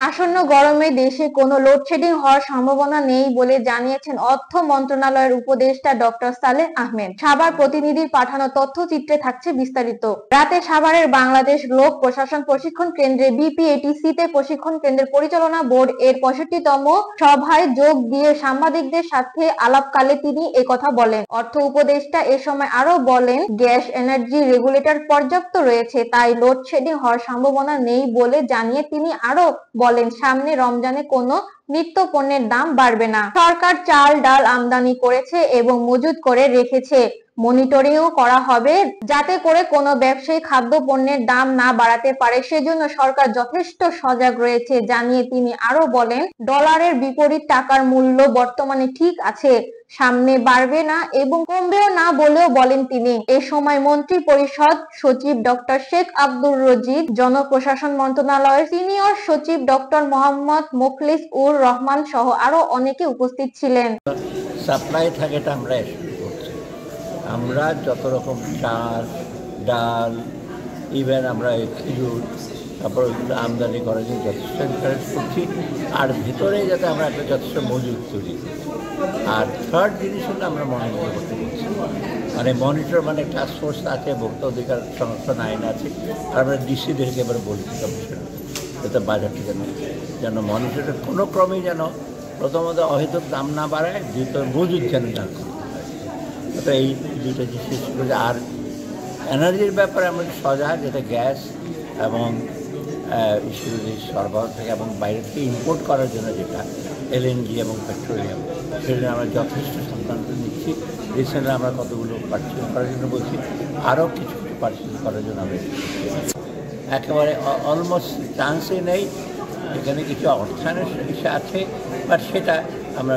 আসন্ন গরমে দেশে কোনো লোডশেডিং হওয়ার সম্ভাবনা নেই বলে জানিয়েছেন অর্থ মন্ত্রণালয়ের উপদেষ্টা ডক্টর সালেহ আহমেদ। সাভার প্রতিনিধির পাঠানো তথ্যচিত্রে থাকছে বিস্তারিত। রাতে সাভারের বাংলাদেশ লোক প্রশাসন প্রশিক্ষণ কেন্দ্রে বিপিএটিসিতে প্রশিক্ষণ কেন্দ্রের পরিচালনা বোর্ড এর 65তম সভায় যোগ দিয়ে সাংবাদিকদের সাথে আলাপকালে তিনি একথা বলেন। অর্থ উপদেষ্টা এ সময় আরো বলেন, গ্যাস এনার্জি রেগুলেটর পর্যাপ্ত রয়েছে, তাই লোডশেডিং হওয়ার সম্ভাবনা নেই বলে জানিয়ে তিনি আরো বলেন, সামনে রমজানে কোনো নিত্য পণ্যের দাম বাড়বে না। সরকার চাল ডাল আমদানি করেছে এবং মজুত করে রেখেছে। মনিটরিংও করা হবে যাতে করে কোনো ব্যবসায়ী খাদ্য পণ্যের দাম না বাড়াতে পারে, সেজন্য সরকার যথেষ্ট সজাগ রয়েছে জানিয়ে তিনি আরো বলেন, ডলারের বিপরীত টাকার মূল্য বর্তমানে ঠিক আছে, সামনে বাড়বে না এবং কমবেও না বলেও বলেন তিনি। এ সময় মন্ত্রী পরিষদ সচিব ডক্টর শেখ আব্দুর রজিদ, জনপ্রশাসন মন্ত্রণালয়ের সিনিয়র সচিব ডক্টর মোহাম্মদ মোখলেস উর রহমান সহ আরো অনেকে উপস্থিত ছিলেন। সাপ্লাই থাকে এটা আমরা যত রকম চাল ডাল ইভেন আমরা খেজুর তারপর ওইগুলো আমদানি করার জন্য যথেষ্ট এনকারেজ করছি, আর ভেতরে যাতে আমরা একটা যথেষ্ট মজুদ তৈরি। আর থার্ড জিনিস হলো আমরা মনিটর করতে পারছি, মানে মনিটর মানে টাস্ক ফোর্স আছে, ভোক্তা অধিকার সংরক্ষণ আইন আছে, আর আমরা ডিসিদেরকে এবার বলছি কমিশন যাতে বাজারটি যেন মনিটরের কোনো ক্রমেই যেন প্রথমত অহেতুক দাম না বাড়ায়, দ্বিতীয় মজুদ যেন না করে। তো এই দুইটা জিনিস করে। আর এনার্জির ব্যাপারে আমরা সজাগ, যেটা গ্যাস এবং সরবরাহ থেকে এবং বাইরে থেকে ইম্পোর্ট করার জন্য যেটা এলএনজি এবং পেট্রোলিয়াম, সেজন্য আমরা যথেষ্ট সিদ্ধান্ত নিচ্ছি। রিসেন্টলি আমরা কতগুলো পার্চেস করার জন্য বলছি, আরও কিছু কিছু পার্চেস করার জন্য আমরা একেবারে অলমোস্ট চান্সই নেই। এখানে কিছু অর্থায়নের ইস্যু আছে, বাট সেটা আমরা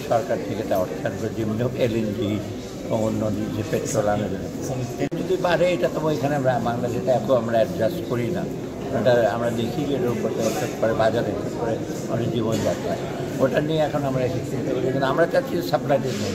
সরকার থেকে তা অর্থায়ন করে যেমনি হোক এলএনজি এবং অন্য যে পেট্রোল আনার জন্য যদি বাড়ে, এটা তো এখানে আমরা বাংলাদেশে এত আমরা অ্যাডজাস্ট করি না, ওটা আমরা দেখি যে এর উপর এফেক্ট করে, বাজারে এফেক্ট করে অনেক জীবনযাত্রায়। ওটা নিয়ে এখন আমরা চিন্তা করি, কিন্তু আমরা চাচ্ছি সাপ্লাইটা নিয়ে